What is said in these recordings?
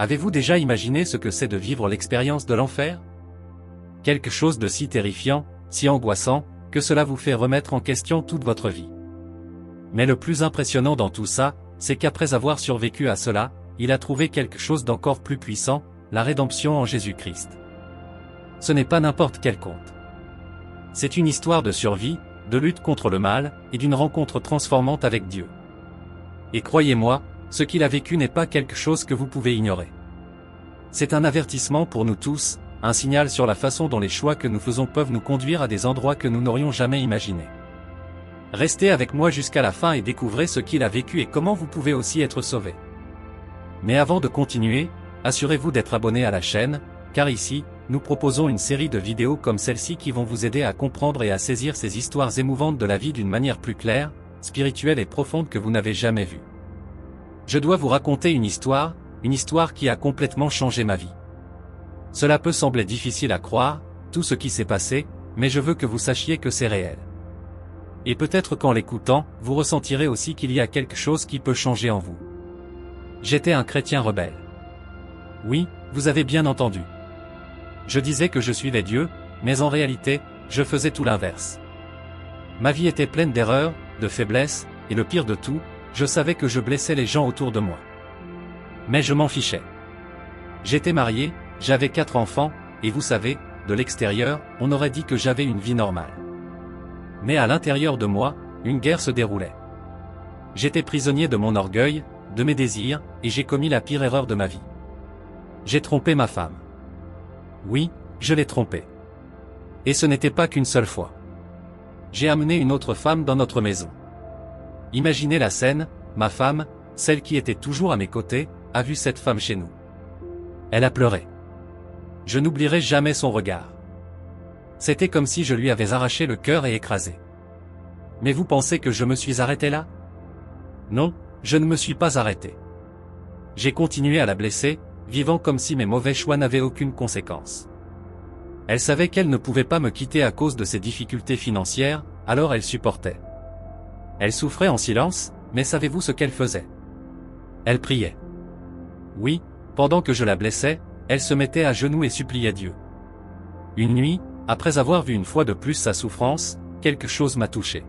Avez-vous déjà imaginé ce que c'est de vivre l'expérience de l'enfer? Quelque chose de si terrifiant, si angoissant, que cela vous fait remettre en question toute votre vie. Mais le plus impressionnant dans tout ça, c'est qu'après avoir survécu à cela, il a trouvé quelque chose d'encore plus puissant, la rédemption en Jésus-Christ. Ce n'est pas n'importe quel conte. C'est une histoire de survie, de lutte contre le mal, et d'une rencontre transformante avec Dieu. Et croyez-moi, ce qu'il a vécu n'est pas quelque chose que vous pouvez ignorer. C'est un avertissement pour nous tous, un signal sur la façon dont les choix que nous faisons peuvent nous conduire à des endroits que nous n'aurions jamais imaginés. Restez avec moi jusqu'à la fin et découvrez ce qu'il a vécu et comment vous pouvez aussi être sauvé. Mais avant de continuer, assurez-vous d'être abonné à la chaîne, car ici, nous proposons une série de vidéos comme celle-ci qui vont vous aider à comprendre et à saisir ces histoires émouvantes de la vie d'une manière plus claire, spirituelle et profonde que vous n'avez jamais vue. Je dois vous raconter une histoire qui a complètement changé ma vie. Cela peut sembler difficile à croire, tout ce qui s'est passé, mais je veux que vous sachiez que c'est réel. Et peut-être qu'en l'écoutant, vous ressentirez aussi qu'il y a quelque chose qui peut changer en vous. J'étais un chrétien rebelle. Oui, vous avez bien entendu. Je disais que je suivais Dieu, mais en réalité, je faisais tout l'inverse. Ma vie était pleine d'erreurs, de faiblesses, et le pire de tout, je savais que je blessais les gens autour de moi. Mais je m'en fichais. J'étais marié, j'avais 4 enfants, et vous savez, de l'extérieur, on aurait dit que j'avais une vie normale. Mais à l'intérieur de moi, une guerre se déroulait. J'étais prisonnier de mon orgueil, de mes désirs, et j'ai commis la pire erreur de ma vie. J'ai trompé ma femme. Oui, je l'ai trompée. Et ce n'était pas qu'une seule fois. J'ai amené une autre femme dans notre maison. Imaginez la scène, ma femme, celle qui était toujours à mes côtés, a vu cette femme chez nous. Elle a pleuré. Je n'oublierai jamais son regard. C'était comme si je lui avais arraché le cœur et écrasé. Mais vous pensez que je me suis arrêté là? Non, je ne me suis pas arrêté. J'ai continué à la blesser, vivant comme si mes mauvais choix n'avaient aucune conséquence. Elle savait qu'elle ne pouvait pas me quitter à cause de ses difficultés financières, alors elle supportait. Elle souffrait en silence, mais savez-vous ce qu'elle faisait? Elle priait. Oui, pendant que je la blessais, elle se mettait à genoux et suppliait Dieu. Une nuit, après avoir vu une fois de plus sa souffrance, quelque chose m'a touché.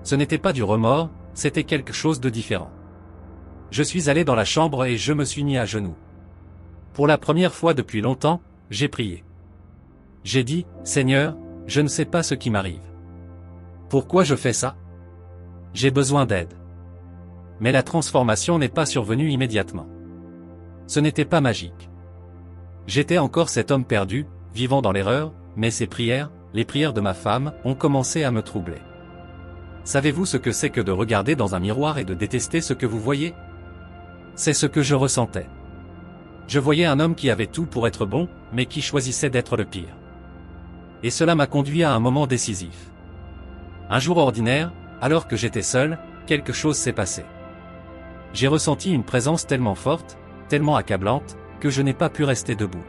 Ce n'était pas du remords, c'était quelque chose de différent. Je suis allé dans la chambre et je me suis mis à genoux. Pour la première fois depuis longtemps, j'ai prié. J'ai dit, Seigneur, je ne sais pas ce qui m'arrive. Pourquoi je fais ça? J'ai besoin d'aide. Mais la transformation n'est pas survenue immédiatement. Ce n'était pas magique. J'étais encore cet homme perdu, vivant dans l'erreur, mais ces prières, les prières de ma femme, ont commencé à me troubler. Savez-vous ce que c'est que de regarder dans un miroir et de détester ce que vous voyez? C'est ce que je ressentais. Je voyais un homme qui avait tout pour être bon, mais qui choisissait d'être le pire. Et cela m'a conduit à un moment décisif. Un jour ordinaire, alors que j'étais seul, quelque chose s'est passé. J'ai ressenti une présence tellement forte, tellement accablante, que je n'ai pas pu rester debout.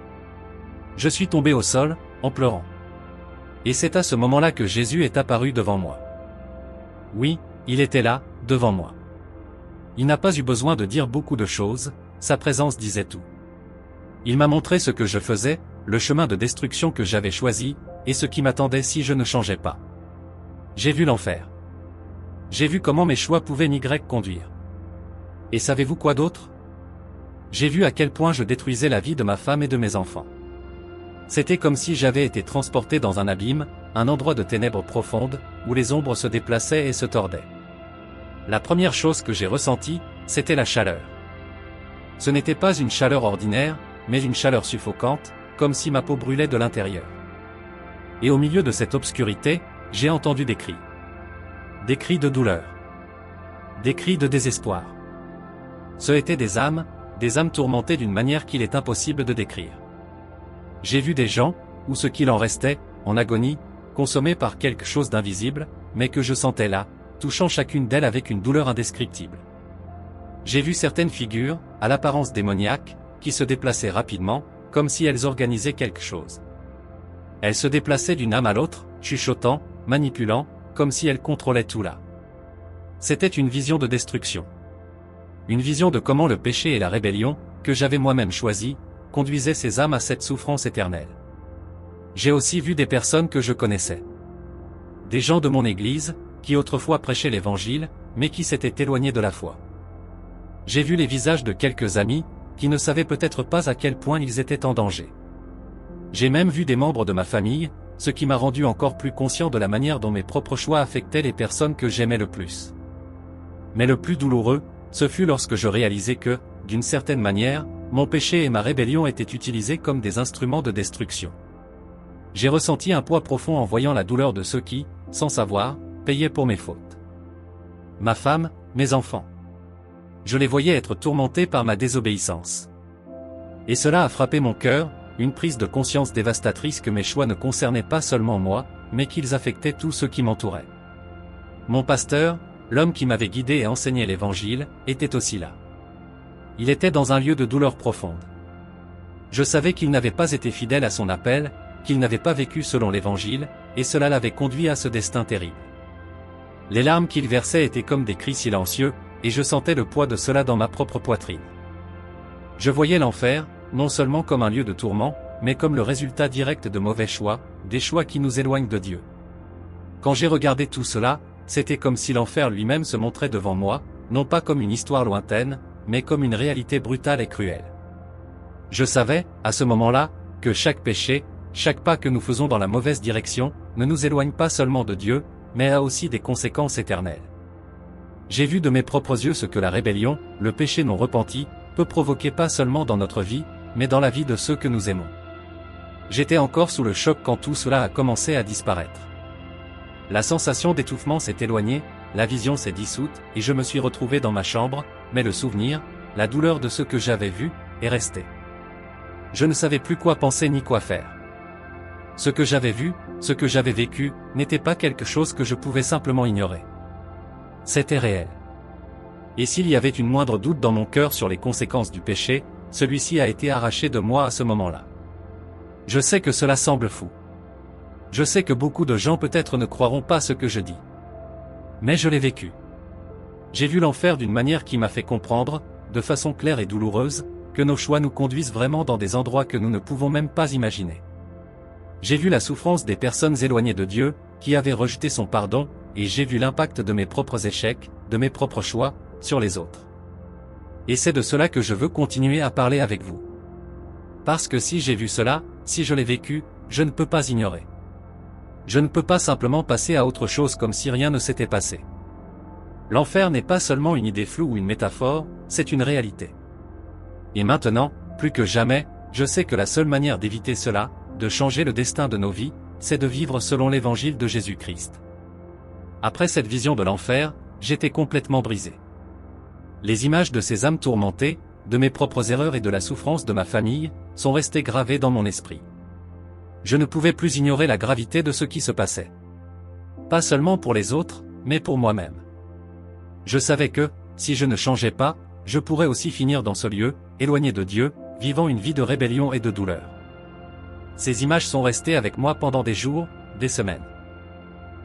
Je suis tombé au sol, en pleurant. Et c'est à ce moment-là que Jésus est apparu devant moi. Oui, il était là, devant moi. Il n'a pas eu besoin de dire beaucoup de choses, sa présence disait tout. Il m'a montré ce que je faisais, le chemin de destruction que j'avais choisi, et ce qui m'attendait si je ne changeais pas. J'ai vu l'enfer. J'ai vu comment mes choix pouvaient m'y conduire. Et savez-vous quoi d'autre? J'ai vu à quel point je détruisais la vie de ma femme et de mes enfants. C'était comme si j'avais été transporté dans un abîme, un endroit de ténèbres profondes, où les ombres se déplaçaient et se tordaient. La première chose que j'ai ressentie, c'était la chaleur. Ce n'était pas une chaleur ordinaire, mais une chaleur suffocante, comme si ma peau brûlait de l'intérieur. Et au milieu de cette obscurité, j'ai entendu des cris. Des cris de douleur. Des cris de désespoir. Ce étaient des âmes tourmentées d'une manière qu'il est impossible de décrire. J'ai vu des gens, ou ce qu'il en restait, en agonie, consommés par quelque chose d'invisible, mais que je sentais là, touchant chacune d'elles avec une douleur indescriptible. J'ai vu certaines figures, à l'apparence démoniaque, qui se déplaçaient rapidement, comme si elles organisaient quelque chose. Elles se déplaçaient d'une âme à l'autre, chuchotant, manipulant, comme si elles contrôlaient tout là. C'était une vision de destruction. Une vision de comment le péché et la rébellion, que j'avais moi-même choisi, conduisait ces âmes à cette souffrance éternelle. J'ai aussi vu des personnes que je connaissais. Des gens de mon église, qui autrefois prêchaient l'évangile, mais qui s'étaient éloignés de la foi. J'ai vu les visages de quelques amis, qui ne savaient peut-être pas à quel point ils étaient en danger. J'ai même vu des membres de ma famille, ce qui m'a rendu encore plus conscient de la manière dont mes propres choix affectaient les personnes que j'aimais le plus. Mais le plus douloureux, ce fut lorsque je réalisai que, d'une certaine manière, mon péché et ma rébellion étaient utilisés comme des instruments de destruction. J'ai ressenti un poids profond en voyant la douleur de ceux qui, sans savoir, payaient pour mes fautes. Ma femme, mes enfants. Je les voyais être tourmentés par ma désobéissance. Et cela a frappé mon cœur, une prise de conscience dévastatrice que mes choix ne concernaient pas seulement moi, mais qu'ils affectaient tous ceux qui m'entouraient. Mon pasteur, l'homme qui m'avait guidé et enseigné l'Évangile, était aussi là. Il était dans un lieu de douleur profonde. Je savais qu'il n'avait pas été fidèle à son appel, qu'il n'avait pas vécu selon l'Évangile, et cela l'avait conduit à ce destin terrible. Les larmes qu'il versait étaient comme des cris silencieux, et je sentais le poids de cela dans ma propre poitrine. Je voyais l'enfer, non seulement comme un lieu de tourment, mais comme le résultat direct de mauvais choix, des choix qui nous éloignent de Dieu. Quand j'ai regardé tout cela, c'était comme si l'enfer lui-même se montrait devant moi, non pas comme une histoire lointaine, mais comme une réalité brutale et cruelle. Je savais, à ce moment-là, que chaque péché, chaque pas que nous faisons dans la mauvaise direction, ne nous éloigne pas seulement de Dieu, mais a aussi des conséquences éternelles. J'ai vu de mes propres yeux ce que la rébellion, le péché non repenti, peut provoquer pas seulement dans notre vie, mais dans la vie de ceux que nous aimons. J'étais encore sous le choc quand tout cela a commencé à disparaître. La sensation d'étouffement s'est éloignée, la vision s'est dissoute, et je me suis retrouvé dans ma chambre, mais le souvenir, la douleur de ce que j'avais vu, est resté. Je ne savais plus quoi penser ni quoi faire. Ce que j'avais vu, ce que j'avais vécu, n'était pas quelque chose que je pouvais simplement ignorer. C'était réel. Et s'il y avait une moindre doute dans mon cœur sur les conséquences du péché, celui-ci a été arraché de moi à ce moment-là. Je sais que cela semble fou. Je sais que beaucoup de gens peut-être ne croiront pas ce que je dis. Mais je l'ai vécu. J'ai vu l'enfer d'une manière qui m'a fait comprendre, de façon claire et douloureuse, que nos choix nous conduisent vraiment dans des endroits que nous ne pouvons même pas imaginer. J'ai vu la souffrance des personnes éloignées de Dieu, qui avaient rejeté son pardon, et j'ai vu l'impact de mes propres échecs, de mes propres choix, sur les autres. Et c'est de cela que je veux continuer à parler avec vous. Parce que si j'ai vu cela, si je l'ai vécu, je ne peux pas ignorer. Je ne peux pas simplement passer à autre chose comme si rien ne s'était passé. L'enfer n'est pas seulement une idée floue ou une métaphore, c'est une réalité. Et maintenant, plus que jamais, je sais que la seule manière d'éviter cela, de changer le destin de nos vies, c'est de vivre selon l'évangile de Jésus-Christ. Après cette vision de l'enfer, j'étais complètement brisé. Les images de ces âmes tourmentées, de mes propres erreurs et de la souffrance de ma famille, sont restées gravées dans mon esprit. Je ne pouvais plus ignorer la gravité de ce qui se passait. Pas seulement pour les autres, mais pour moi-même. Je savais que, si je ne changeais pas, je pourrais aussi finir dans ce lieu, éloigné de Dieu, vivant une vie de rébellion et de douleur. Ces images sont restées avec moi pendant des jours, des semaines.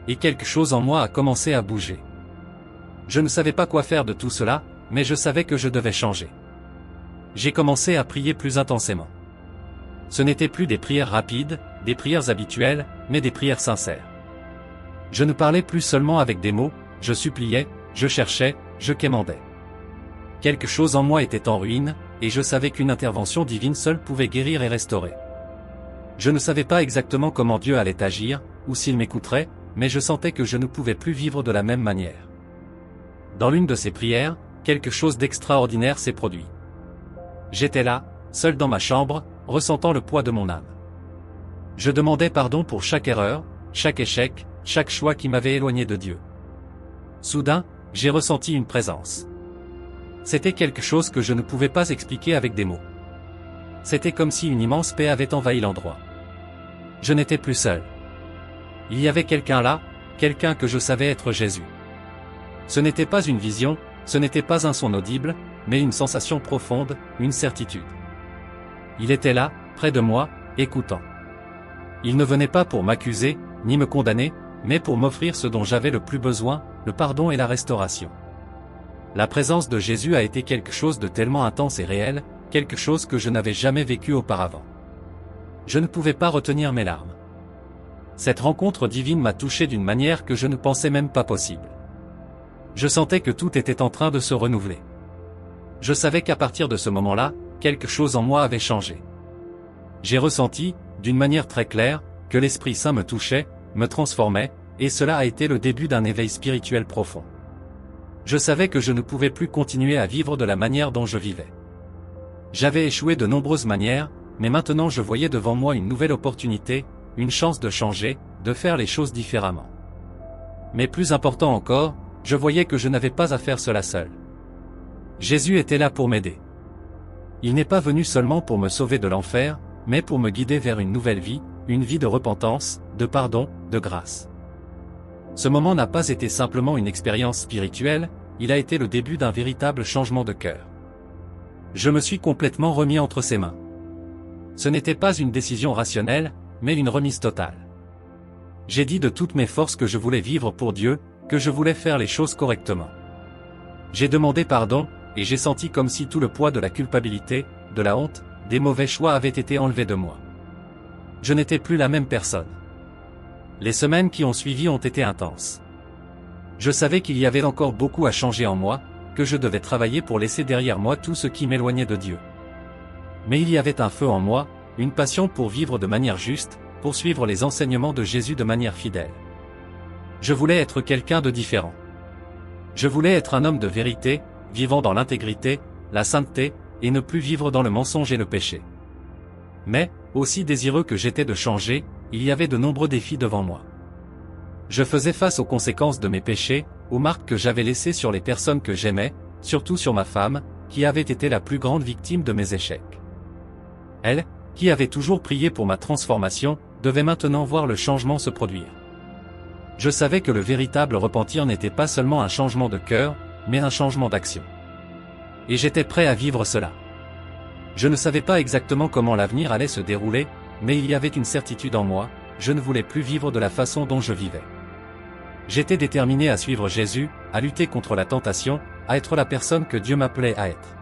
Et quelque chose en moi a commencé à bouger. Je ne savais pas quoi faire de tout cela, mais je savais que je devais changer. J'ai commencé à prier plus intensément. Ce n'étaient plus des prières rapides, des prières habituelles, mais des prières sincères. Je ne parlais plus seulement avec des mots, je suppliais, je cherchais, je quémandais. Quelque chose en moi était en ruine, et je savais qu'une intervention divine seule pouvait guérir et restaurer. Je ne savais pas exactement comment Dieu allait agir, ou s'il m'écouterait, mais je sentais que je ne pouvais plus vivre de la même manière. Dans l'une de ces prières, quelque chose d'extraordinaire s'est produit. J'étais là, seul dans ma chambre, ressentant le poids de mon âme. Je demandais pardon pour chaque erreur, chaque échec, chaque choix qui m'avait éloigné de Dieu. Soudain, j'ai ressenti une présence. C'était quelque chose que je ne pouvais pas expliquer avec des mots. C'était comme si une immense paix avait envahi l'endroit. Je n'étais plus seul. Il y avait quelqu'un là, quelqu'un que je savais être Jésus. Ce n'était pas une vision, ce n'était pas un son audible, mais une sensation profonde, une certitude. Il était là, près de moi, écoutant. Il ne venait pas pour m'accuser, ni me condamner, mais pour m'offrir ce dont j'avais le plus besoin, le pardon et la restauration. La présence de Jésus a été quelque chose de tellement intense et réel, quelque chose que je n'avais jamais vécu auparavant. Je ne pouvais pas retenir mes larmes. Cette rencontre divine m'a touché d'une manière que je ne pensais même pas possible. Je sentais que tout était en train de se renouveler. Je savais qu'à partir de ce moment-là, quelque chose en moi avait changé. J'ai ressenti, d'une manière très claire, que l'Esprit Saint me touchait, me transformait, et cela a été le début d'un éveil spirituel profond. Je savais que je ne pouvais plus continuer à vivre de la manière dont je vivais. J'avais échoué de nombreuses manières, mais maintenant je voyais devant moi une nouvelle opportunité, une chance de changer, de faire les choses différemment. Mais plus important encore, je voyais que je n'avais pas à faire cela seul. Jésus était là pour m'aider. Il n'est pas venu seulement pour me sauver de l'enfer, mais pour me guider vers une nouvelle vie, une vie de repentance, de pardon, de grâce. Ce moment n'a pas été simplement une expérience spirituelle, il a été le début d'un véritable changement de cœur. Je me suis complètement remis entre ses mains. Ce n'était pas une décision rationnelle, mais une remise totale. J'ai dit de toutes mes forces que je voulais vivre pour Dieu, que je voulais faire les choses correctement. J'ai demandé pardon, et j'ai senti comme si tout le poids de la culpabilité, de la honte, des mauvais choix avait été enlevé de moi. Je n'étais plus la même personne. Les semaines qui ont suivi ont été intenses. Je savais qu'il y avait encore beaucoup à changer en moi, que je devais travailler pour laisser derrière moi tout ce qui m'éloignait de Dieu. Mais il y avait un feu en moi, une passion pour vivre de manière juste, pour suivre les enseignements de Jésus de manière fidèle. Je voulais être quelqu'un de différent. Je voulais être un homme de vérité, vivant dans l'intégrité, la sainteté, et ne plus vivre dans le mensonge et le péché. Mais, aussi désireux que j'étais de changer, il y avait de nombreux défis devant moi. Je faisais face aux conséquences de mes péchés, aux marques que j'avais laissées sur les personnes que j'aimais, surtout sur ma femme, qui avait été la plus grande victime de mes échecs. Elle, qui avait toujours prié pour ma transformation, devait maintenant voir le changement se produire. Je savais que le véritable repentir n'était pas seulement un changement de cœur, mais un changement d'action. Et j'étais prêt à vivre cela. Je ne savais pas exactement comment l'avenir allait se dérouler, mais il y avait une certitude en moi, je ne voulais plus vivre de la façon dont je vivais. J'étais déterminé à suivre Jésus, à lutter contre la tentation, à être la personne que Dieu m'appelait à être.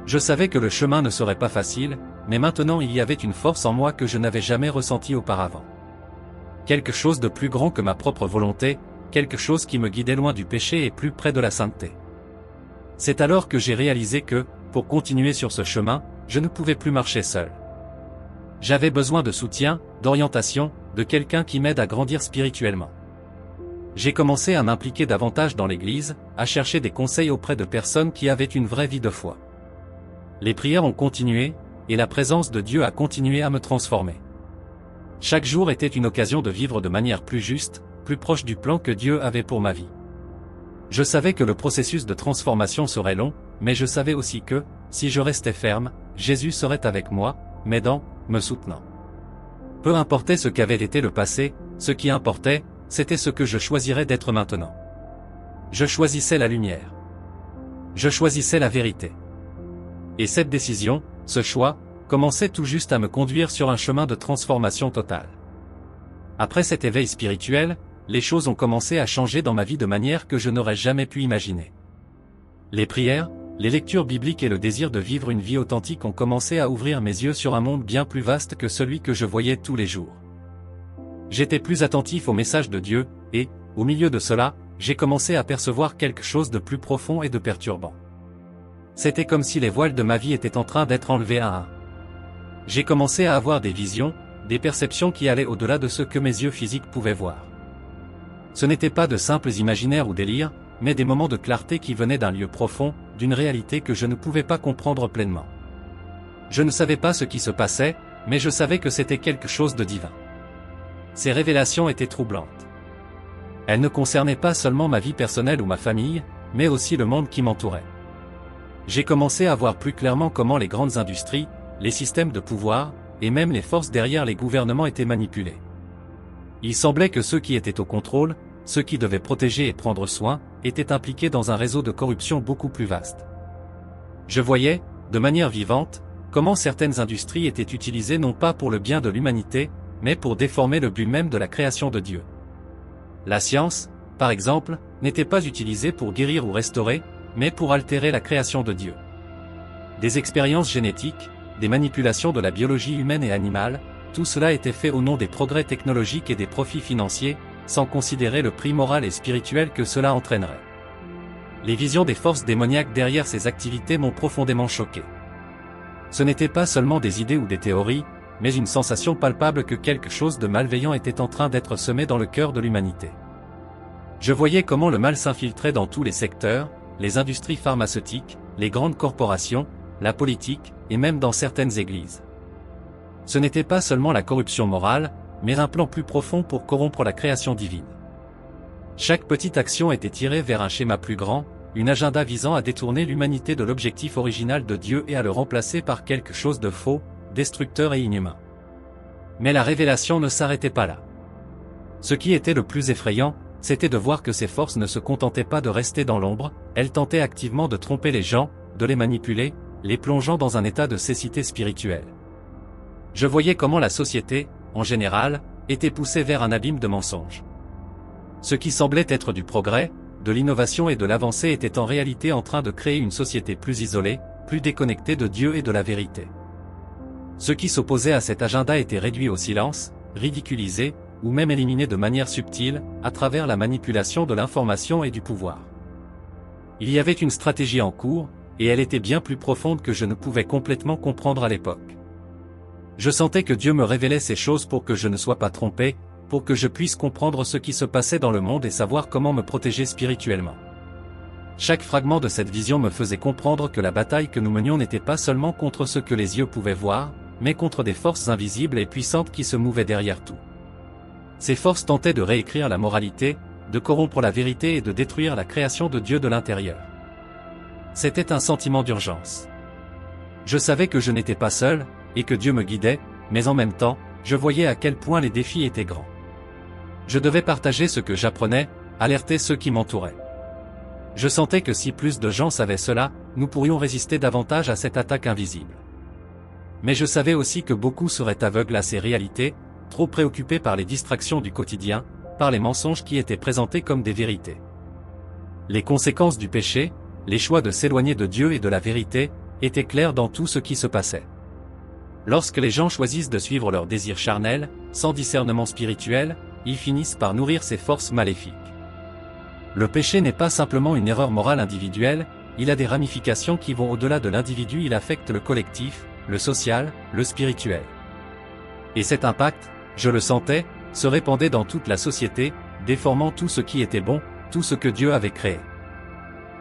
Je savais que le chemin ne serait pas facile, mais maintenant il y avait une force en moi que je n'avais jamais ressentie auparavant. Quelque chose de plus grand que ma propre volonté, quelque chose qui me guidait loin du péché et plus près de la sainteté. C'est alors que j'ai réalisé que, pour continuer sur ce chemin, je ne pouvais plus marcher seul. J'avais besoin de soutien, d'orientation, de quelqu'un qui m'aide à grandir spirituellement. J'ai commencé à m'impliquer davantage dans l'Église, à chercher des conseils auprès de personnes qui avaient une vraie vie de foi. Les prières ont continué, et la présence de Dieu a continué à me transformer. Chaque jour était une occasion de vivre de manière plus juste, plus proche du plan que Dieu avait pour ma vie. Je savais que le processus de transformation serait long, mais je savais aussi que, si je restais ferme, Jésus serait avec moi, m'aidant, me soutenant. Peu importait ce qu'avait été le passé, ce qui importait, c'était ce que je choisirais d'être maintenant. Je choisissais la lumière. Je choisissais la vérité. Et cette décision, ce choix, commençait tout juste à me conduire sur un chemin de transformation totale. Après cet éveil spirituel, les choses ont commencé à changer dans ma vie de manière que je n'aurais jamais pu imaginer. Les prières, les lectures bibliques et le désir de vivre une vie authentique ont commencé à ouvrir mes yeux sur un monde bien plus vaste que celui que je voyais tous les jours. J'étais plus attentif au message de Dieu, et, au milieu de cela, j'ai commencé à percevoir quelque chose de plus profond et de perturbant. C'était comme si les voiles de ma vie étaient en train d'être enlevés un à un. J'ai commencé à avoir des visions, des perceptions qui allaient au-delà de ce que mes yeux physiques pouvaient voir. Ce n'étaient pas de simples imaginaires ou délires, mais des moments de clarté qui venaient d'un lieu profond, d'une réalité que je ne pouvais pas comprendre pleinement. Je ne savais pas ce qui se passait, mais je savais que c'était quelque chose de divin. Ces révélations étaient troublantes. Elles ne concernaient pas seulement ma vie personnelle ou ma famille, mais aussi le monde qui m'entourait. J'ai commencé à voir plus clairement comment les grandes industries, les systèmes de pouvoir, et même les forces derrière les gouvernements étaient manipulés. Il semblait que ceux qui étaient au contrôle, ceux qui devaient protéger et prendre soin, étaient impliqués dans un réseau de corruption beaucoup plus vaste. Je voyais, de manière vivante, comment certaines industries étaient utilisées non pas pour le bien de l'humanité, mais pour déformer le but même de la création de Dieu. La science, par exemple, n'était pas utilisée pour guérir ou restaurer, mais pour altérer la création de Dieu. des expériences génétiques, des manipulations de la biologie humaine et animale, tout cela était fait au nom des progrès technologiques et des profits financiers, sans considérer le prix moral et spirituel que cela entraînerait. Les visions des forces démoniaques derrière ces activités m'ont profondément choqué. Ce n'était pas seulement des idées ou des théories, mais une sensation palpable que quelque chose de malveillant était en train d'être semé dans le cœur de l'humanité. Je voyais comment le mal s'infiltrait dans tous les secteurs, les industries pharmaceutiques, les grandes corporations, la politique, et même dans certaines églises. Ce n'était pas seulement la corruption morale, mais un plan plus profond pour corrompre la création divine. Chaque petite action était tirée vers un schéma plus grand, une agenda visant à détourner l'humanité de l'objectif original de Dieu et à le remplacer par quelque chose de faux, destructeur et inhumain. Mais la révélation ne s'arrêtait pas là. Ce qui était le plus effrayant, c'était de voir que ces forces ne se contentaient pas de rester dans l'ombre, elles tentaient activement de tromper les gens, de les manipuler, les plongeant dans un état de cécité spirituelle. Je voyais comment la société, en général, était poussée vers un abîme de mensonges. Ce qui semblait être du progrès, de l'innovation et de l'avancée était en réalité en train de créer une société plus isolée, plus déconnectée de Dieu et de la vérité. Ceux qui s'opposaient à cet agenda étaient réduits au silence, ridiculisés, ou même éliminés de manière subtile, à travers la manipulation de l'information et du pouvoir. Il y avait une stratégie en cours, et elle était bien plus profonde que je ne pouvais complètement comprendre à l'époque. Je sentais que Dieu me révélait ces choses pour que je ne sois pas trompé, pour que je puisse comprendre ce qui se passait dans le monde et savoir comment me protéger spirituellement. Chaque fragment de cette vision me faisait comprendre que la bataille que nous menions n'était pas seulement contre ce que les yeux pouvaient voir, mais contre des forces invisibles et puissantes qui se mouvaient derrière tout. Ces forces tentaient de réécrire la moralité, de corrompre la vérité et de détruire la création de Dieu de l'intérieur. C'était un sentiment d'urgence. Je savais que je n'étais pas seul, et que Dieu me guidait, mais en même temps, je voyais à quel point les défis étaient grands. Je devais partager ce que j'apprenais, alerter ceux qui m'entouraient. Je sentais que si plus de gens savaient cela, nous pourrions résister davantage à cette attaque invisible. Mais je savais aussi que beaucoup seraient aveugles à ces réalités, trop préoccupés par les distractions du quotidien, par les mensonges qui étaient présentés comme des vérités. Les conséquences du péché, les choix de s'éloigner de Dieu et de la vérité, étaient clairs dans tout ce qui se passait. Lorsque les gens choisissent de suivre leurs désirs charnels, sans discernement spirituel, ils finissent par nourrir ces forces maléfiques. Le péché n'est pas simplement une erreur morale individuelle, il a des ramifications qui vont au-delà de l'individu, il affecte le collectif, le social, le spirituel. Et cet impact, je le sentais, se répandait dans toute la société, déformant tout ce qui était bon, tout ce que Dieu avait créé.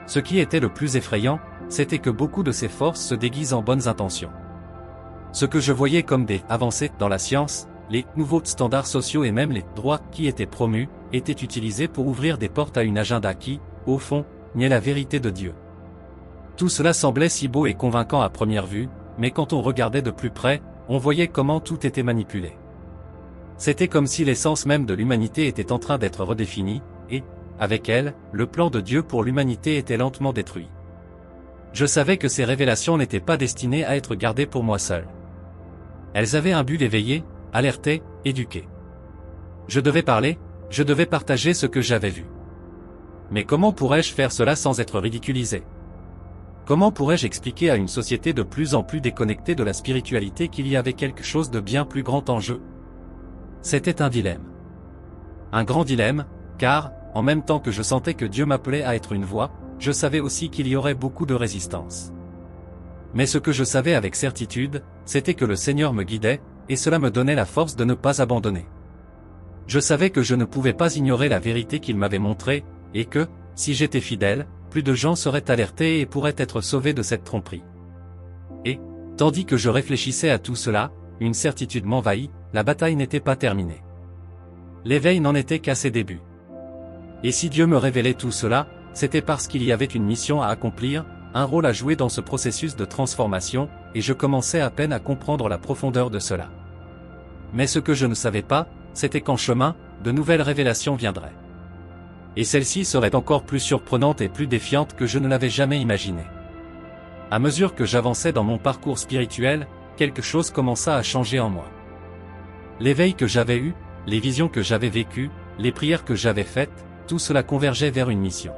Ce qui était le plus effrayant, c'était que beaucoup de ces forces se déguisent en bonnes intentions. Ce que je voyais comme des avancées dans la science, les nouveaux standards sociaux et même les droits qui étaient promus, étaient utilisés pour ouvrir des portes à une agenda qui, au fond, niait la vérité de Dieu. Tout cela semblait si beau et convaincant à première vue, mais quand on regardait de plus près, on voyait comment tout était manipulé. C'était comme si l'essence même de l'humanité était en train d'être redéfinie, et, avec elle, le plan de Dieu pour l'humanité était lentement détruit. Je savais que ces révélations n'étaient pas destinées à être gardées pour moi seul. Elles avaient un but d'éveiller, alerter, éduquer. Je devais parler, je devais partager ce que j'avais vu. Mais comment pourrais-je faire cela sans être ridiculisé? Comment pourrais-je expliquer à une société de plus en plus déconnectée de la spiritualité qu'il y avait quelque chose de bien plus grand en jeu? C'était un dilemme. Un grand dilemme, car, en même temps que je sentais que Dieu m'appelait à être une voix, je savais aussi qu'il y aurait beaucoup de résistance. Mais ce que je savais avec certitude, c'était que le Seigneur me guidait, et cela me donnait la force de ne pas abandonner. Je savais que je ne pouvais pas ignorer la vérité qu'il m'avait montrée, et que, si j'étais fidèle, plus de gens seraient alertés et pourraient être sauvés de cette tromperie. Et, tandis que je réfléchissais à tout cela, une certitude m'envahit, la bataille n'était pas terminée. L'éveil n'en était qu'à ses débuts. Et si Dieu me révélait tout cela, c'était parce qu'il y avait une mission à accomplir, un rôle à jouer dans ce processus de transformation, et je commençais à peine à comprendre la profondeur de cela. Mais ce que je ne savais pas, c'était qu'en chemin, de nouvelles révélations viendraient. Et celles-ci seraient encore plus surprenantes et plus défiantes que je ne l'avais jamais imaginé. À mesure que j'avançais dans mon parcours spirituel, quelque chose commença à changer en moi. L'éveil que j'avais eu, les visions que j'avais vécues, les prières que j'avais faites, tout cela convergeait vers une mission.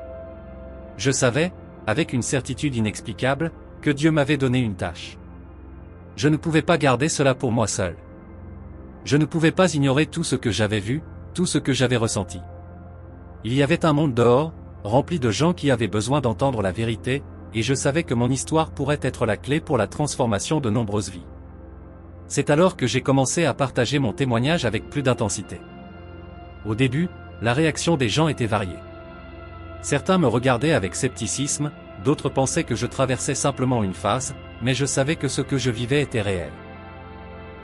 Je savais, avec une certitude inexplicable, que Dieu m'avait donné une tâche. Je ne pouvais pas garder cela pour moi seul. Je ne pouvais pas ignorer tout ce que j'avais vu, tout ce que j'avais ressenti. Il y avait un monde dehors, rempli de gens qui avaient besoin d'entendre la vérité, et je savais que mon histoire pourrait être la clé pour la transformation de nombreuses vies. C'est alors que j'ai commencé à partager mon témoignage avec plus d'intensité. Au début, la réaction des gens était variée. Certains me regardaient avec scepticisme, d'autres pensaient que je traversais simplement une phase, mais je savais que ce que je vivais était réel.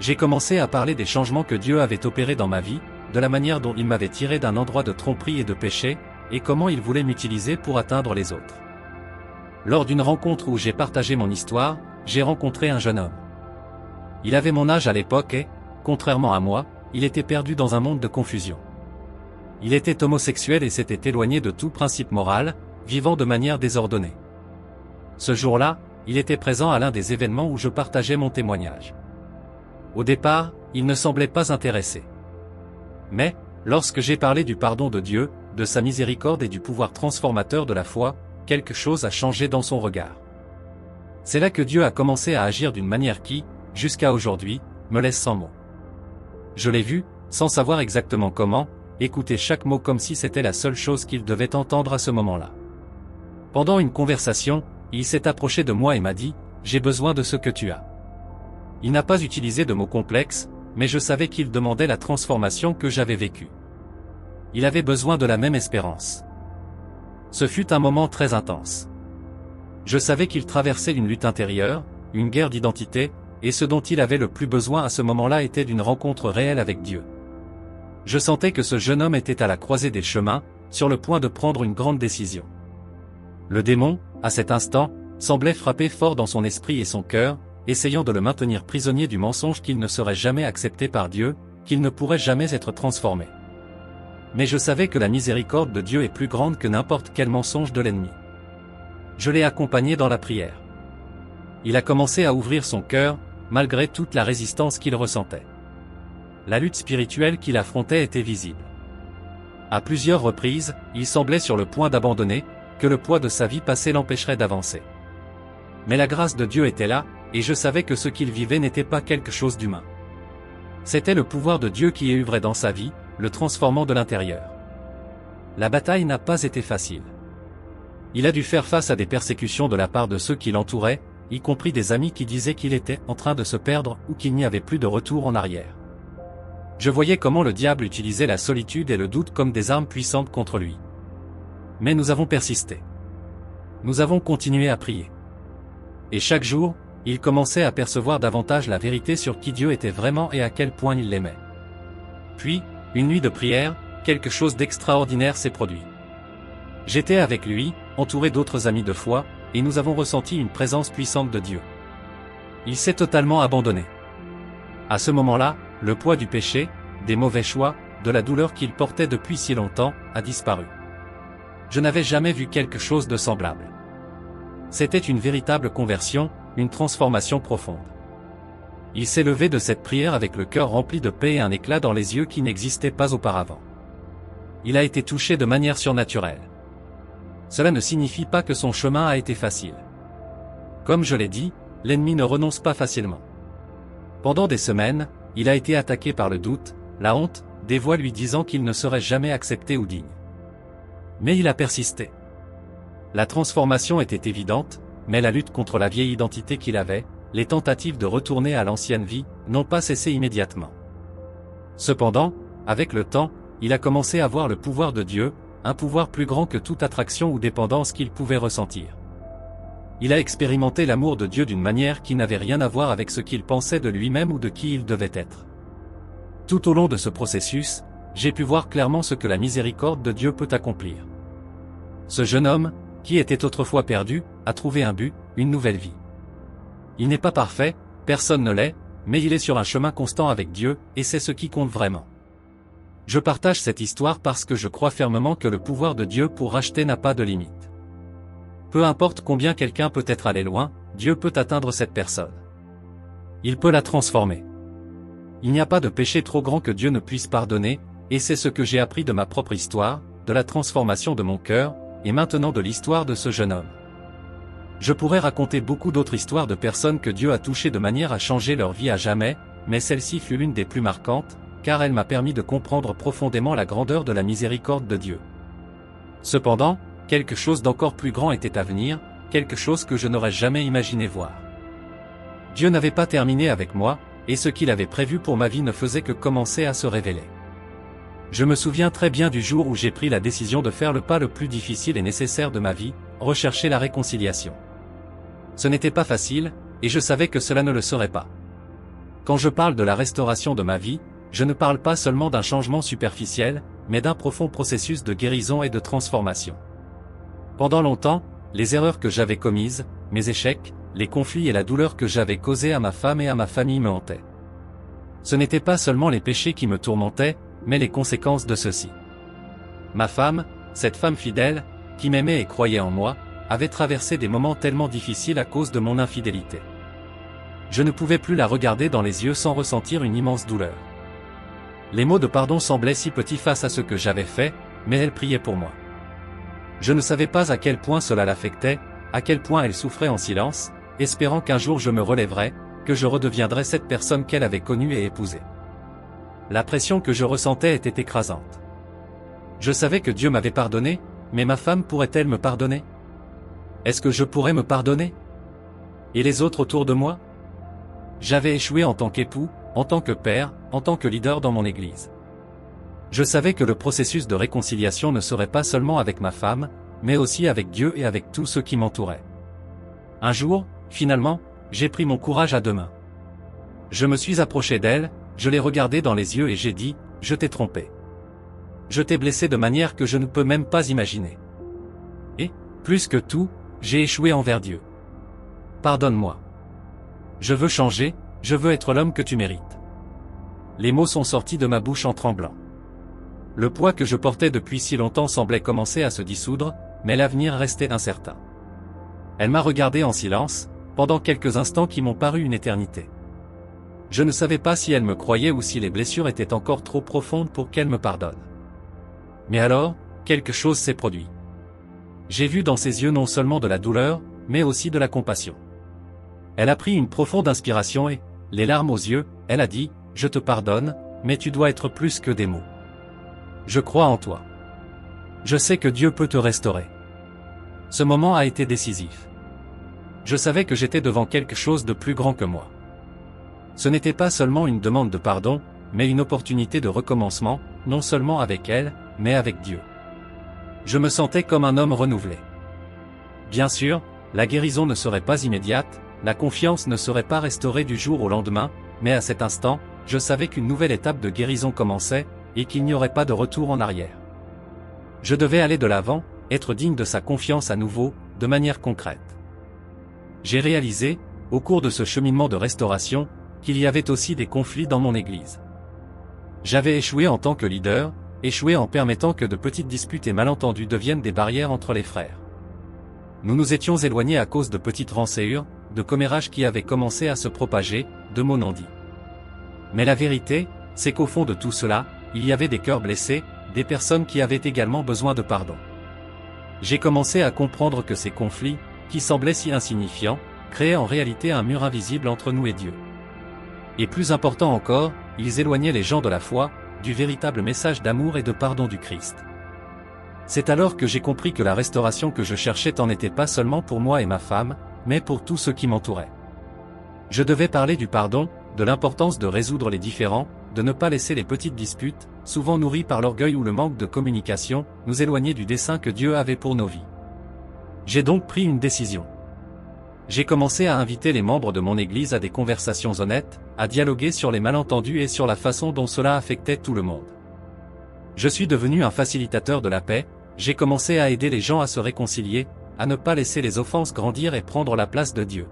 J'ai commencé à parler des changements que Dieu avait opérés dans ma vie, de la manière dont il m'avait tiré d'un endroit de tromperie et de péché, et comment il voulait m'utiliser pour atteindre les autres. Lors d'une rencontre où j'ai partagé mon histoire, j'ai rencontré un jeune homme. Il avait mon âge à l'époque et, contrairement à moi, il était perdu dans un monde de confusion. Il était homosexuel et s'était éloigné de tout principe moral, vivant de manière désordonnée. Ce jour-là, il était présent à l'un des événements où je partageais mon témoignage. Au départ, il ne semblait pas intéressé. Mais, lorsque j'ai parlé du pardon de Dieu, de sa miséricorde et du pouvoir transformateur de la foi, quelque chose a changé dans son regard. C'est là que Dieu a commencé à agir d'une manière qui, jusqu'à aujourd'hui, me laisse sans mots. Je l'ai vu, sans savoir exactement comment, écouter chaque mot comme si c'était la seule chose qu'il devait entendre à ce moment-là. Pendant une conversation, il s'est approché de moi et m'a dit « J'ai besoin de ce que tu as ». Il n'a pas utilisé de mots complexes, mais je savais qu'il demandait la transformation que j'avais vécue. Il avait besoin de la même espérance. Ce fut un moment très intense. Je savais qu'il traversait une lutte intérieure, une guerre d'identité, et ce dont il avait le plus besoin à ce moment-là était d'une rencontre réelle avec Dieu. Je sentais que ce jeune homme était à la croisée des chemins, sur le point de prendre une grande décision. Le démon, à cet instant, semblait frapper fort dans son esprit et son cœur, essayant de le maintenir prisonnier du mensonge qu'il ne serait jamais accepté par Dieu, qu'il ne pourrait jamais être transformé. Mais je savais que la miséricorde de Dieu est plus grande que n'importe quel mensonge de l'ennemi. Je l'ai accompagné dans la prière. Il a commencé à ouvrir son cœur, malgré toute la résistance qu'il ressentait. La lutte spirituelle qu'il affrontait était visible. À plusieurs reprises, il semblait sur le point d'abandonner, que le poids de sa vie passée l'empêcherait d'avancer. Mais la grâce de Dieu était là, et je savais que ce qu'il vivait n'était pas quelque chose d'humain. C'était le pouvoir de Dieu qui œuvrait dans sa vie, le transformant de l'intérieur. La bataille n'a pas été facile. Il a dû faire face à des persécutions de la part de ceux qui l'entouraient, y compris des amis qui disaient qu'il était en train de se perdre ou qu'il n'y avait plus de retour en arrière. Je voyais comment le diable utilisait la solitude et le doute comme des armes puissantes contre lui. Mais nous avons persisté. Nous avons continué à prier. Et chaque jour, il commençait à percevoir davantage la vérité sur qui Dieu était vraiment et à quel point il l'aimait. Puis, une nuit de prière, quelque chose d'extraordinaire s'est produit. J'étais avec lui, entouré d'autres amis de foi, et nous avons ressenti une présence puissante de Dieu. Il s'est totalement abandonné. À ce moment-là, le poids du péché, des mauvais choix, de la douleur qu'il portait depuis si longtemps, a disparu. Je n'avais jamais vu quelque chose de semblable. C'était une véritable conversion, une transformation profonde. Il s'est levé de cette prière avec le cœur rempli de paix et un éclat dans les yeux qui n'existait pas auparavant. Il a été touché de manière surnaturelle. Cela ne signifie pas que son chemin a été facile. Comme je l'ai dit, l'ennemi ne renonce pas facilement. Pendant des semaines, il a été attaqué par le doute, la honte, des voix lui disant qu'il ne serait jamais accepté ou digne. Mais il a persisté. La transformation était évidente, mais la lutte contre la vieille identité qu'il avait, les tentatives de retourner à l'ancienne vie, n'ont pas cessé immédiatement. Cependant, avec le temps, il a commencé à voir le pouvoir de Dieu, un pouvoir plus grand que toute attraction ou dépendance qu'il pouvait ressentir. Il a expérimenté l'amour de Dieu d'une manière qui n'avait rien à voir avec ce qu'il pensait de lui-même ou de qui il devait être. Tout au long de ce processus, j'ai pu voir clairement ce que la miséricorde de Dieu peut accomplir. Ce jeune homme, qui était autrefois perdu, a trouvé un but, une nouvelle vie. Il n'est pas parfait, personne ne l'est, mais il est sur un chemin constant avec Dieu, et c'est ce qui compte vraiment. Je partage cette histoire parce que je crois fermement que le pouvoir de Dieu pour racheter n'a pas de limite. Peu importe combien quelqu'un peut être allé loin, Dieu peut atteindre cette personne. Il peut la transformer. Il n'y a pas de péché trop grand que Dieu ne puisse pardonner, et c'est ce que j'ai appris de ma propre histoire, de la transformation de mon cœur, et maintenant de l'histoire de ce jeune homme. Je pourrais raconter beaucoup d'autres histoires de personnes que Dieu a touchées de manière à changer leur vie à jamais, mais celle-ci fut l'une des plus marquantes, car elle m'a permis de comprendre profondément la grandeur de la miséricorde de Dieu. Cependant, quelque chose d'encore plus grand était à venir, quelque chose que je n'aurais jamais imaginé voir. Dieu n'avait pas terminé avec moi, et ce qu'il avait prévu pour ma vie ne faisait que commencer à se révéler. Je me souviens très bien du jour où j'ai pris la décision de faire le pas le plus difficile et nécessaire de ma vie, rechercher la réconciliation. Ce n'était pas facile, et je savais que cela ne le serait pas. Quand je parle de la restauration de ma vie, je ne parle pas seulement d'un changement superficiel, mais d'un profond processus de guérison et de transformation. Pendant longtemps, les erreurs que j'avais commises, mes échecs, les conflits et la douleur que j'avais causés à ma femme et à ma famille me hantaient. Ce n'étaient pas seulement les péchés qui me tourmentaient, mais les conséquences de ceux-ci. Ma femme, cette femme fidèle, qui m'aimait et croyait en moi, avait traversé des moments tellement difficiles à cause de mon infidélité. Je ne pouvais plus la regarder dans les yeux sans ressentir une immense douleur. Les mots de pardon semblaient si petits face à ce que j'avais fait, mais elle priait pour moi. Je ne savais pas à quel point cela l'affectait, à quel point elle souffrait en silence, espérant qu'un jour je me relèverais, que je redeviendrais cette personne qu'elle avait connue et épousée. La pression que je ressentais était écrasante. Je savais que Dieu m'avait pardonné, mais ma femme pourrait-elle me pardonner? Est-ce que je pourrais me pardonner? Et les autres autour de moi? J'avais échoué en tant qu'époux, en tant que père, en tant que leader dans mon église. Je savais que le processus de réconciliation ne serait pas seulement avec ma femme, mais aussi avec Dieu et avec tous ceux qui m'entouraient. Un jour, finalement, j'ai pris mon courage à deux mains. Je me suis approché d'elle, je l'ai regardée dans les yeux et j'ai dit, « Je t'ai trompé. Je t'ai blessé de manière que je ne peux même pas imaginer. Et, plus que tout, j'ai échoué envers Dieu. Pardonne-moi. Je veux changer, je veux être l'homme que tu mérites. » Les mots sont sortis de ma bouche en tremblant. Le poids que je portais depuis si longtemps semblait commencer à se dissoudre, mais l'avenir restait incertain. Elle m'a regardé en silence, pendant quelques instants qui m'ont paru une éternité. Je ne savais pas si elle me croyait ou si les blessures étaient encore trop profondes pour qu'elle me pardonne. Mais alors, quelque chose s'est produit. J'ai vu dans ses yeux non seulement de la douleur, mais aussi de la compassion. Elle a pris une profonde inspiration et, les larmes aux yeux, elle a dit, « Je te pardonne, mais tu dois être plus que des mots. Je crois en toi. Je sais que Dieu peut te restaurer. » Ce moment a été décisif. Je savais que j'étais devant quelque chose de plus grand que moi. Ce n'était pas seulement une demande de pardon, mais une opportunité de recommencement, non seulement avec elle, mais avec Dieu. Je me sentais comme un homme renouvelé. Bien sûr, la guérison ne serait pas immédiate, la confiance ne serait pas restaurée du jour au lendemain, mais à cet instant, je savais qu'une nouvelle étape de guérison commençait, et qu'il n'y aurait pas de retour en arrière. Je devais aller de l'avant, être digne de sa confiance à nouveau, de manière concrète. J'ai réalisé, au cours de ce cheminement de restauration, qu'il y avait aussi des conflits dans mon église. J'avais échoué en tant que leader, échoué en permettant que de petites disputes et malentendus deviennent des barrières entre les frères. Nous nous étions éloignés à cause de petites rançures, de commérages qui avaient commencé à se propager, de mots non dits. Mais la vérité, c'est qu'au fond de tout cela, il y avait des cœurs blessés, des personnes qui avaient également besoin de pardon. J'ai commencé à comprendre que ces conflits, qui semblaient si insignifiants, créaient en réalité un mur invisible entre nous et Dieu. Et plus important encore, ils éloignaient les gens de la foi, du véritable message d'amour et de pardon du Christ. C'est alors que j'ai compris que la restauration que je cherchais n'en était pas seulement pour moi et ma femme, mais pour tous ceux qui m'entouraient. Je devais parler du pardon, de l'importance de résoudre les différends, de ne pas laisser les petites disputes, souvent nourries par l'orgueil ou le manque de communication, nous éloigner du dessein que Dieu avait pour nos vies. J'ai donc pris une décision. J'ai commencé à inviter les membres de mon église à des conversations honnêtes, à dialoguer sur les malentendus et sur la façon dont cela affectait tout le monde. Je suis devenu un facilitateur de la paix, j'ai commencé à aider les gens à se réconcilier, à ne pas laisser les offenses grandir et prendre la place de Dieu.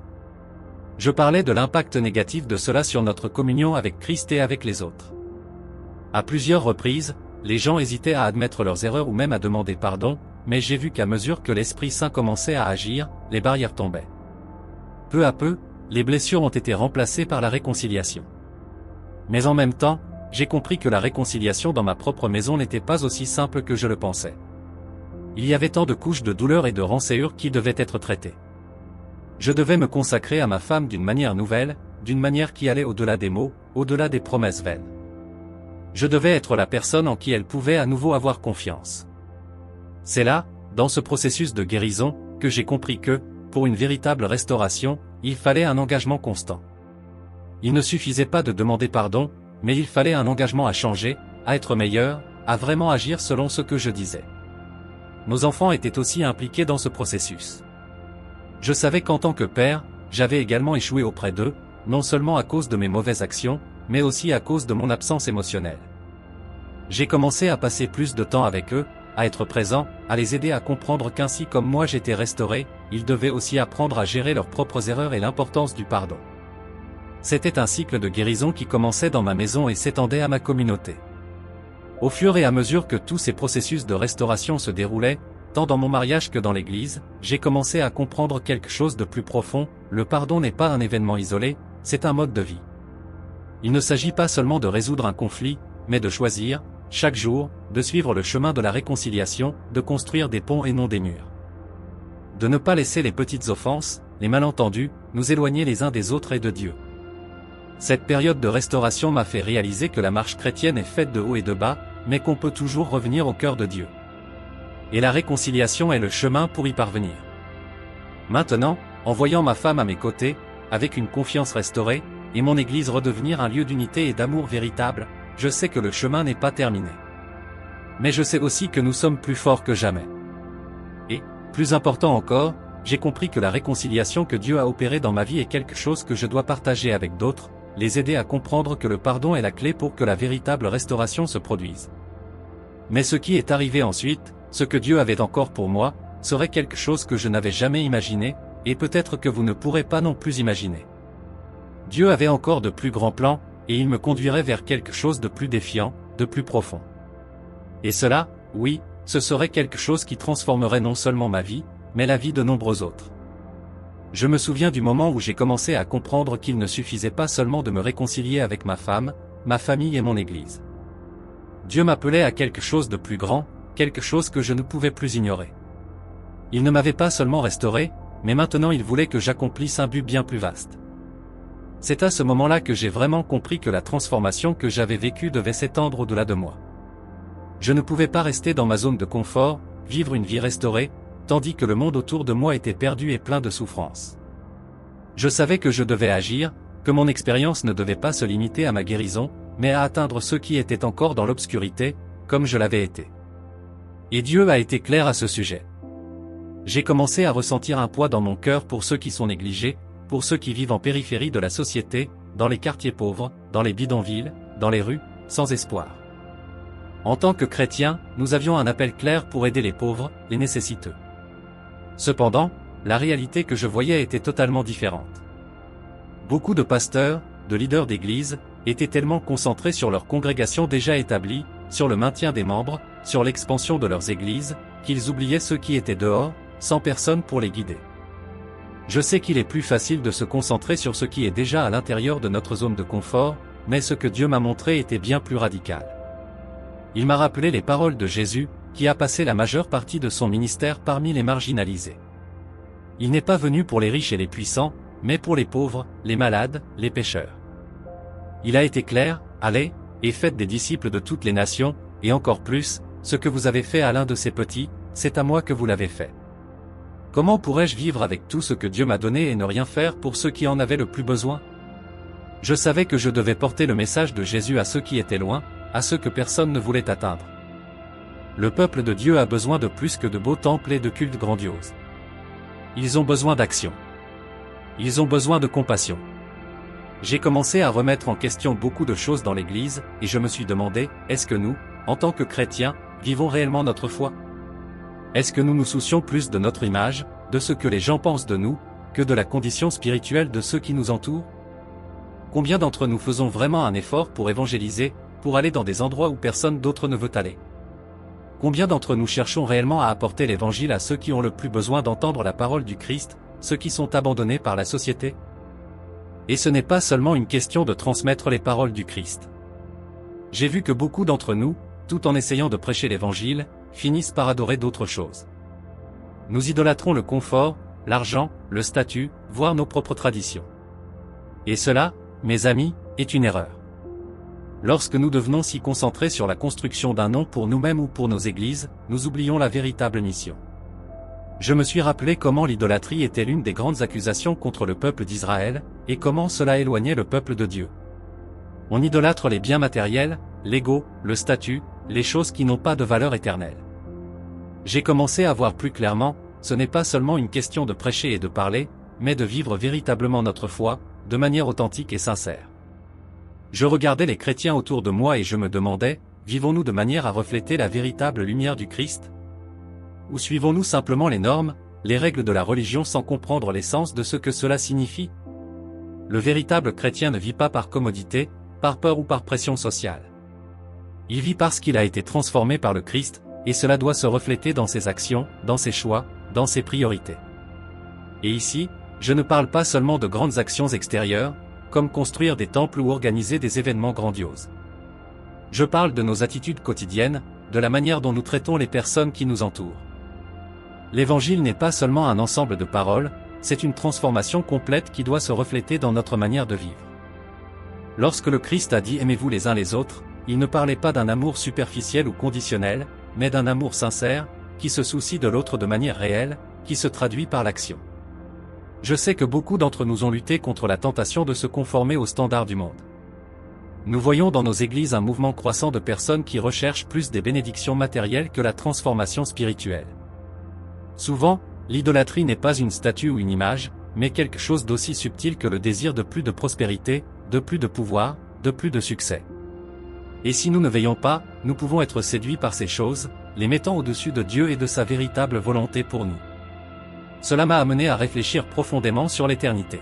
Je parlais de l'impact négatif de cela sur notre communion avec Christ et avec les autres. À plusieurs reprises, les gens hésitaient à admettre leurs erreurs ou même à demander pardon, mais j'ai vu qu'à mesure que l'Esprit Saint commençait à agir, les barrières tombaient. Peu à peu, les blessures ont été remplacées par la réconciliation. Mais en même temps, j'ai compris que la réconciliation dans ma propre maison n'était pas aussi simple que je le pensais. Il y avait tant de couches de douleur et de rançures qui devaient être traitées. Je devais me consacrer à ma femme d'une manière nouvelle, d'une manière qui allait au-delà des mots, au-delà des promesses vaines. Je devais être la personne en qui elle pouvait à nouveau avoir confiance. C'est là, dans ce processus de guérison, que j'ai compris que, pour une véritable restauration, il fallait un engagement constant. Il ne suffisait pas de demander pardon, mais il fallait un engagement à changer, à être meilleur, à vraiment agir selon ce que je disais. Nos enfants étaient aussi impliqués dans ce processus. Je savais qu'en tant que père, j'avais également échoué auprès d'eux, non seulement à cause de mes mauvaises actions, mais aussi à cause de mon absence émotionnelle. J'ai commencé à passer plus de temps avec eux, à être présent, à les aider à comprendre qu'ainsi comme moi j'étais restauré, ils devaient aussi apprendre à gérer leurs propres erreurs et l'importance du pardon. C'était un cycle de guérison qui commençait dans ma maison et s'étendait à ma communauté. Au fur et à mesure que tous ces processus de restauration se déroulaient, tant dans mon mariage que dans l'Église, j'ai commencé à comprendre quelque chose de plus profond, le pardon n'est pas un événement isolé, c'est un mode de vie. Il ne s'agit pas seulement de résoudre un conflit, mais de choisir, chaque jour, de suivre le chemin de la réconciliation, de construire des ponts et non des murs. De ne pas laisser les petites offenses, les malentendus, nous éloigner les uns des autres et de Dieu. Cette période de restauration m'a fait réaliser que la marche chrétienne est faite de hauts et de bas, mais qu'on peut toujours revenir au cœur de Dieu. Et la réconciliation est le chemin pour y parvenir. Maintenant, en voyant ma femme à mes côtés, avec une confiance restaurée, et mon Église redevenir un lieu d'unité et d'amour véritable, je sais que le chemin n'est pas terminé. Mais je sais aussi que nous sommes plus forts que jamais. Et, plus important encore, j'ai compris que la réconciliation que Dieu a opérée dans ma vie est quelque chose que je dois partager avec d'autres, les aider à comprendre que le pardon est la clé pour que la véritable restauration se produise. Mais ce qui est arrivé ensuite, ce que Dieu avait encore pour moi, serait quelque chose que je n'avais jamais imaginé, et peut-être que vous ne pourrez pas non plus imaginer. Dieu avait encore de plus grands plans, et il me conduirait vers quelque chose de plus défiant, de plus profond. Et cela, oui, ce serait quelque chose qui transformerait non seulement ma vie, mais la vie de nombreux autres. Je me souviens du moment où j'ai commencé à comprendre qu'il ne suffisait pas seulement de me réconcilier avec ma femme, ma famille et mon Église. Dieu m'appelait à quelque chose de plus grand, quelque chose que je ne pouvais plus ignorer. Il ne m'avait pas seulement restauré, mais maintenant il voulait que j'accomplisse un but bien plus vaste. C'est à ce moment-là que j'ai vraiment compris que la transformation que j'avais vécue devait s'étendre au-delà de moi. Je ne pouvais pas rester dans ma zone de confort, vivre une vie restaurée, tandis que le monde autour de moi était perdu et plein de souffrances. Je savais que je devais agir, que mon expérience ne devait pas se limiter à ma guérison, mais à atteindre ceux qui étaient encore dans l'obscurité, comme je l'avais été. Et Dieu a été clair à ce sujet. J'ai commencé à ressentir un poids dans mon cœur pour ceux qui sont négligés, pour ceux qui vivent en périphérie de la société, dans les quartiers pauvres, dans les bidonvilles, dans les rues, sans espoir. En tant que chrétiens, nous avions un appel clair pour aider les pauvres, les nécessiteux. Cependant, la réalité que je voyais était totalement différente. Beaucoup de pasteurs, de leaders d'église, étaient tellement concentrés sur leur congrégation déjà établie, sur le maintien des membres, sur l'expansion de leurs églises, qu'ils oubliaient ceux qui étaient dehors, sans personne pour les guider. Je sais qu'il est plus facile de se concentrer sur ce qui est déjà à l'intérieur de notre zone de confort, mais ce que Dieu m'a montré était bien plus radical. Il m'a rappelé les paroles de Jésus, qui a passé la majeure partie de son ministère parmi les marginalisés. Il n'est pas venu pour les riches et les puissants, mais pour les pauvres, les malades, les pécheurs. Il a été clair, allez, et faites des disciples de toutes les nations, et encore plus, ce que vous avez fait à l'un de ces petits, c'est à moi que vous l'avez fait. Comment pourrais-je vivre avec tout ce que Dieu m'a donné et ne rien faire pour ceux qui en avaient le plus besoin? Je savais que je devais porter le message de Jésus à ceux qui étaient loin, à ceux que personne ne voulait atteindre. Le peuple de Dieu a besoin de plus que de beaux temples et de cultes grandioses. Ils ont besoin d'action. Ils ont besoin de compassion. J'ai commencé à remettre en question beaucoup de choses dans l'Église, et je me suis demandé, est-ce que nous, en tant que chrétiens, vivons réellement notre foi? Est-ce que nous nous soucions plus de notre image, de ce que les gens pensent de nous, que de la condition spirituelle de ceux qui nous entourent? Combien d'entre nous faisons vraiment un effort pour évangéliser, pour aller dans des endroits où personne d'autre ne veut aller? Combien d'entre nous cherchons réellement à apporter l'évangile à ceux qui ont le plus besoin d'entendre la parole du Christ, ceux qui sont abandonnés par la société? Et ce n'est pas seulement une question de transmettre les paroles du Christ. J'ai vu que beaucoup d'entre nous, tout en essayant de prêcher l'évangile, finissent par adorer d'autres choses. Nous idolâtrons le confort, l'argent, le statut, voire nos propres traditions. Et cela, mes amis, est une erreur. Lorsque nous devenons si concentrés sur la construction d'un nom pour nous-mêmes ou pour nos églises, nous oublions la véritable mission. Je me suis rappelé comment l'idolâtrie était l'une des grandes accusations contre le peuple d'Israël, et comment cela éloignait le peuple de Dieu. On idolâtre les biens matériels, l'ego, le statut, les choses qui n'ont pas de valeur éternelle. J'ai commencé à voir plus clairement, ce n'est pas seulement une question de prêcher et de parler, mais de vivre véritablement notre foi, de manière authentique et sincère. Je regardais les chrétiens autour de moi et je me demandais, vivons-nous de manière à refléter la véritable lumière du Christ? Ou suivons-nous simplement les normes, les règles de la religion sans comprendre l'essence de ce que cela signifie? Le véritable chrétien ne vit pas par commodité, par peur ou par pression sociale. Il vit parce qu'il a été transformé par le Christ, et cela doit se refléter dans ses actions, dans ses choix, dans ses priorités. Et ici, je ne parle pas seulement de grandes actions extérieures, comme construire des temples ou organiser des événements grandioses. Je parle de nos attitudes quotidiennes, de la manière dont nous traitons les personnes qui nous entourent. L'Évangile n'est pas seulement un ensemble de paroles, c'est une transformation complète qui doit se refléter dans notre manière de vivre. Lorsque le Christ a dit « Aimez-vous les uns les autres », il ne parlait pas d'un amour superficiel ou conditionnel, mais d'un amour sincère, qui se soucie de l'autre de manière réelle, qui se traduit par l'action. Je sais que beaucoup d'entre nous ont lutté contre la tentation de se conformer aux standards du monde. Nous voyons dans nos églises un mouvement croissant de personnes qui recherchent plus des bénédictions matérielles que la transformation spirituelle. Souvent, l'idolâtrie n'est pas une statue ou une image, mais quelque chose d'aussi subtil que le désir de plus de prospérité, de plus de pouvoir, de plus de succès. Et si nous ne veillons pas, nous pouvons être séduits par ces choses, les mettant au-dessus de Dieu et de sa véritable volonté pour nous. Cela m'a amené à réfléchir profondément sur l'éternité.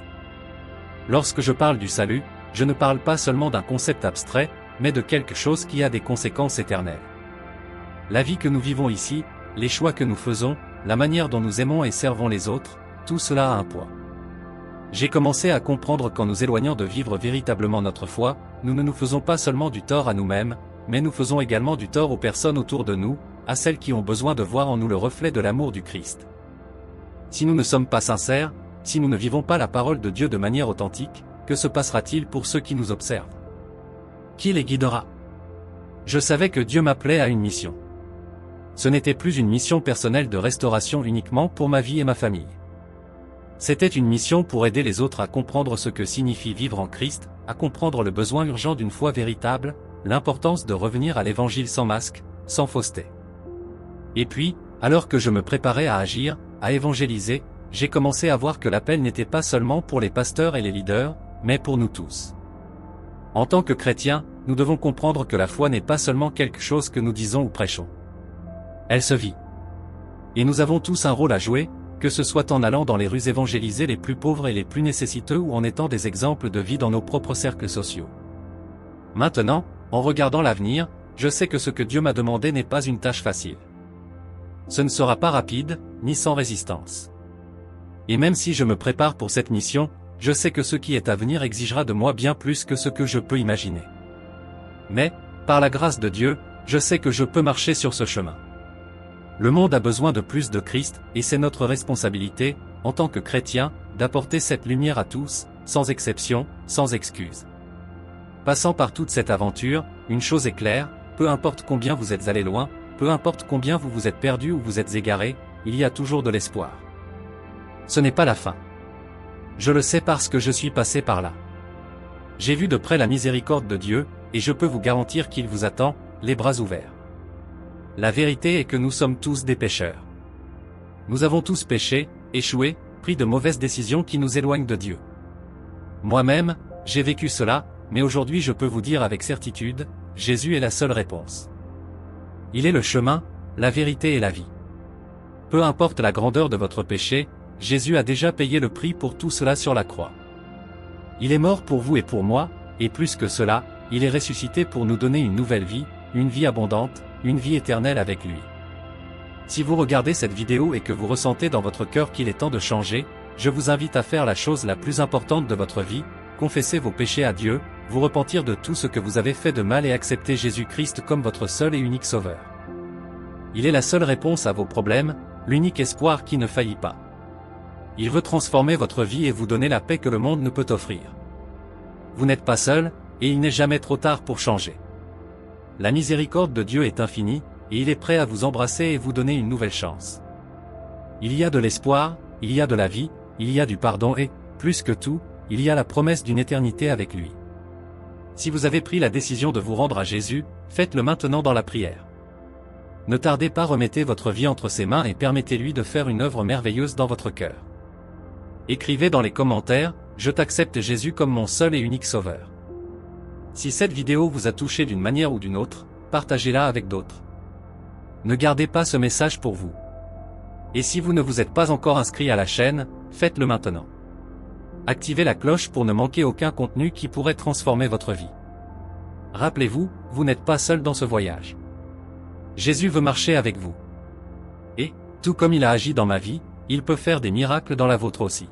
Lorsque je parle du salut, je ne parle pas seulement d'un concept abstrait, mais de quelque chose qui a des conséquences éternelles. La vie que nous vivons ici, les choix que nous faisons, la manière dont nous aimons et servons les autres, tout cela a un poids. J'ai commencé à comprendre qu'en nous éloignant de vivre véritablement notre foi, nous ne nous faisons pas seulement du tort à nous-mêmes, mais nous faisons également du tort aux personnes autour de nous, à celles qui ont besoin de voir en nous le reflet de l'amour du Christ. Si nous ne sommes pas sincères, si nous ne vivons pas la parole de Dieu de manière authentique, que se passera-t-il pour ceux qui nous observent? Qui les guidera? Je savais que Dieu m'appelait à une mission. Ce n'était plus une mission personnelle de restauration uniquement pour ma vie et ma famille. C'était une mission pour aider les autres à comprendre ce que signifie vivre en Christ, à comprendre le besoin urgent d'une foi véritable, l'importance de revenir à l'Évangile sans masque, sans fausseté. Et puis, alors que je me préparais à agir, à évangéliser, j'ai commencé à voir que l'appel n'était pas seulement pour les pasteurs et les leaders, mais pour nous tous. En tant que chrétiens, nous devons comprendre que la foi n'est pas seulement quelque chose que nous disons ou prêchons. Elle se vit. Et nous avons tous un rôle à jouer, que ce soit en allant dans les rues évangéliser les plus pauvres et les plus nécessiteux ou en étant des exemples de vie dans nos propres cercles sociaux. Maintenant, en regardant l'avenir, je sais que ce que Dieu m'a demandé n'est pas une tâche facile. Ce ne sera pas rapide, ni sans résistance. Et même si je me prépare pour cette mission, je sais que ce qui est à venir exigera de moi bien plus que ce que je peux imaginer. Mais, par la grâce de Dieu, je sais que je peux marcher sur ce chemin. Le monde a besoin de plus de Christ, et c'est notre responsabilité, en tant que chrétiens, d'apporter cette lumière à tous, sans exception, sans excuse. Passant par toute cette aventure, une chose est claire, peu importe combien vous êtes allé loin, peu importe combien vous vous êtes perdu ou vous êtes égaré, il y a toujours de l'espoir. Ce n'est pas la fin. Je le sais parce que je suis passé par là. J'ai vu de près la miséricorde de Dieu, et je peux vous garantir qu'il vous attend, les bras ouverts. La vérité est que nous sommes tous des pécheurs. Nous avons tous péché, échoué, pris de mauvaises décisions qui nous éloignent de Dieu. Moi-même, j'ai vécu cela, mais aujourd'hui je peux vous dire avec certitude, Jésus est la seule réponse. Il est le chemin, la vérité et la vie. Peu importe la grandeur de votre péché, Jésus a déjà payé le prix pour tout cela sur la croix. Il est mort pour vous et pour moi, et plus que cela, il est ressuscité pour nous donner une nouvelle vie, une vie abondante, une vie éternelle avec lui. Si vous regardez cette vidéo et que vous ressentez dans votre cœur qu'il est temps de changer, je vous invite à faire la chose la plus importante de votre vie, confesser vos péchés à Dieu, vous repentir de tout ce que vous avez fait de mal et accepter Jésus-Christ comme votre seul et unique sauveur. Il est la seule réponse à vos problèmes, l'unique espoir qui ne faillit pas. Il veut transformer votre vie et vous donner la paix que le monde ne peut offrir. Vous n'êtes pas seul, et il n'est jamais trop tard pour changer. La miséricorde de Dieu est infinie, et il est prêt à vous embrasser et vous donner une nouvelle chance. Il y a de l'espoir, il y a de la vie, il y a du pardon et, plus que tout, il y a la promesse d'une éternité avec lui. Si vous avez pris la décision de vous rendre à Jésus, faites-le maintenant dans la prière. Ne tardez pas, remettez votre vie entre ses mains et permettez-lui de faire une œuvre merveilleuse dans votre cœur. Écrivez dans les commentaires, « Je t'accepte Jésus comme mon seul et unique sauveur ». Si cette vidéo vous a touché d'une manière ou d'une autre, partagez-la avec d'autres. Ne gardez pas ce message pour vous. Et si vous ne vous êtes pas encore inscrit à la chaîne, faites-le maintenant. Activez la cloche pour ne manquer aucun contenu qui pourrait transformer votre vie. Rappelez-vous, vous n'êtes pas seul dans ce voyage. Jésus veut marcher avec vous. Et, tout comme il a agi dans ma vie, il peut faire des miracles dans la vôtre aussi.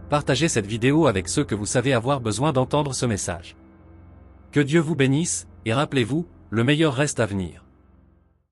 Partagez cette vidéo avec ceux que vous savez avoir besoin d'entendre ce message. Que Dieu vous bénisse, et rappelez-vous, le meilleur reste à venir.